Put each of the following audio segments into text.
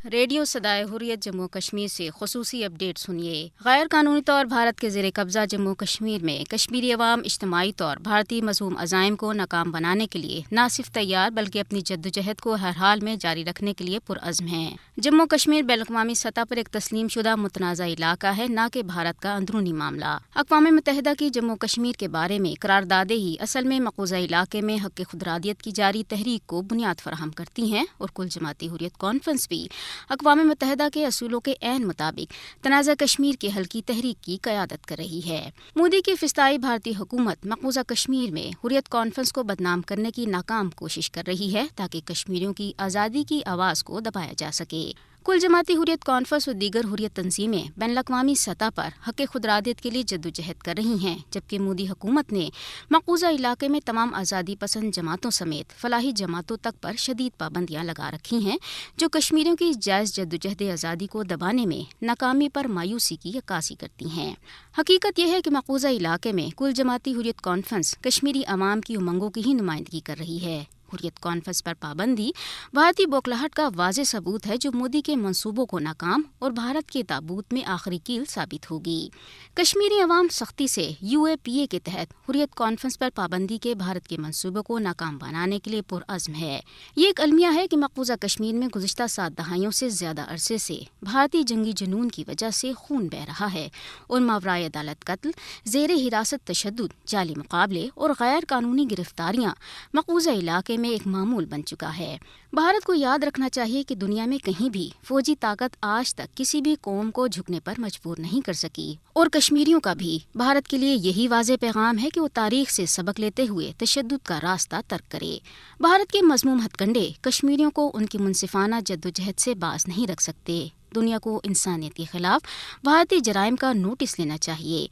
Radio صدائے حریت جموں کشمیر سے خصوصی اپڈیٹ سنیے۔ غیر قانونی طور بھارت کے زیر قبضہ جموں کشمیر میں کشمیری عوام اجتماعی طور بھارتی مذموم عزائم کو ناکام بنانے کے لیے نہ صرف تیار بلکہ اپنی جدوجہد کو ہر حال میں جاری رکھنے کے لیے پرعزم ہیں۔ جموں کشمیر بین الاقوامی سطح پر ایک تسلیم شدہ متنازع علاقہ ہے، نہ کہ بھارت کا اندرونی معاملہ۔ اقوام متحدہ کی جموں کشمیر کے بارے میں قراردادیں ہی اصل میں مقبوضہ علاقے میں حق خودارادیت کی جاری تحریک کو بنیاد فراہم کرتی ہیں، اور کل جماعتی حریت کانفرنس بھی اقوام متحدہ کے اصولوں کے عین مطابق تنازع کشمیر کے حل کی تحریک کی قیادت کر رہی ہے۔ مودی کی فسطائی بھارتی حکومت مقبوضہ کشمیر میں حریت کانفرنس کو بدنام کرنے کی ناکام کوشش کر رہی ہے تاکہ کشمیریوں کی آزادی کی آواز کو دبایا جا سکے۔ کل جماعتی حریت کانفرنس اور دیگر حریت تنظیمیں بین الاقوامی سطح پر حق خودارادیت کے لیے جدوجہد کر رہی ہیں، جبکہ مودی حکومت نے مقبوضہ علاقے میں تمام آزادی پسند جماعتوں سمیت فلاحی جماعتوں تک پر شدید پابندیاں لگا رکھی ہیں، جو کشمیریوں کی جائز جدوجہد آزادی کو دبانے میں ناکامی پر مایوسی کی عکاسی کرتی ہیں۔ حقیقت یہ ہے کہ مقبوضہ علاقے میں کل جماعتی حریت کانفرنس کشمیری عوام کی امنگوں کی ہی نمائندگی کر رہی ہے۔ حریت کانفرنس پر پابندی بھارتی بوکھلاہٹ کا واضح ثبوت ہے، جو مودی کے منصوبوں کو ناکام اور بھارت کے تابوت میں آخری کیل ثابت ہوگی۔ کشمیری عوام سختی سے UAPA کے تحت حریت کانفرنس پر پابندی کے بھارت کے منصوبوں کو ناکام بنانے کے لیے پرعزم ہے۔ یہ ایک المیہ ہے کہ مقبوضہ کشمیر میں گزشتہ 7 دہائیوں سے زیادہ عرصے سے بھارتی جنگی جنون کی وجہ سے خون بہہ رہا ہے، اور ماورائے عدالت قتل، زیر حراست تشدد، جعلی مقابلے اور غیر قانونی گرفتاریاں مقبوضہ علاقے میں ایک معمول بن چکا ہے۔ بھارت کو یاد رکھنا چاہیے کہ دنیا میں کہیں بھی فوجی طاقت آج تک کسی بھی قوم کو جھکنے پر مجبور نہیں کر سکی، اور کشمیریوں کا بھی بھارت کے لیے یہی واضح پیغام ہے کہ وہ تاریخ سے سبق لیتے ہوئے تشدد کا راستہ ترک کرے۔ بھارت کے مذموم ہتھ کنڈے کشمیریوں کو ان کی منصفانہ جدوجہد سے باز نہیں رکھ سکتے۔ دنیا کو انسانیت کے خلاف بھارتی جرائم کا نوٹس لینا چاہیے۔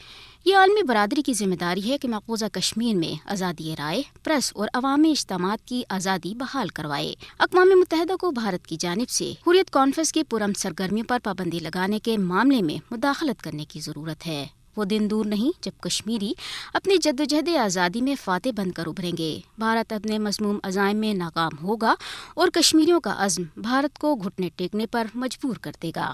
یہ عالمی برادری کی ذمہ داری ہے کہ مقبوضہ کشمیر میں آزادی رائے، پریس اور عوامی اجتماعات کی آزادی بحال کروائے۔ اقوام متحدہ کو بھارت کی جانب سے حریت کانفرنس کی پرامن سرگرمیوں پر پابندی لگانے کے معاملے میں مداخلت کرنے کی ضرورت ہے۔ وہ دن دور نہیں جب کشمیری اپنی جدوجہد آزادی میں فاتح بن کر ابھریں گے۔ بھارت اپنے مذموم عزائم میں ناکام ہوگا، اور کشمیریوں کا عزم بھارت کو گھٹنے ٹیکنے پر مجبور کر دے گا۔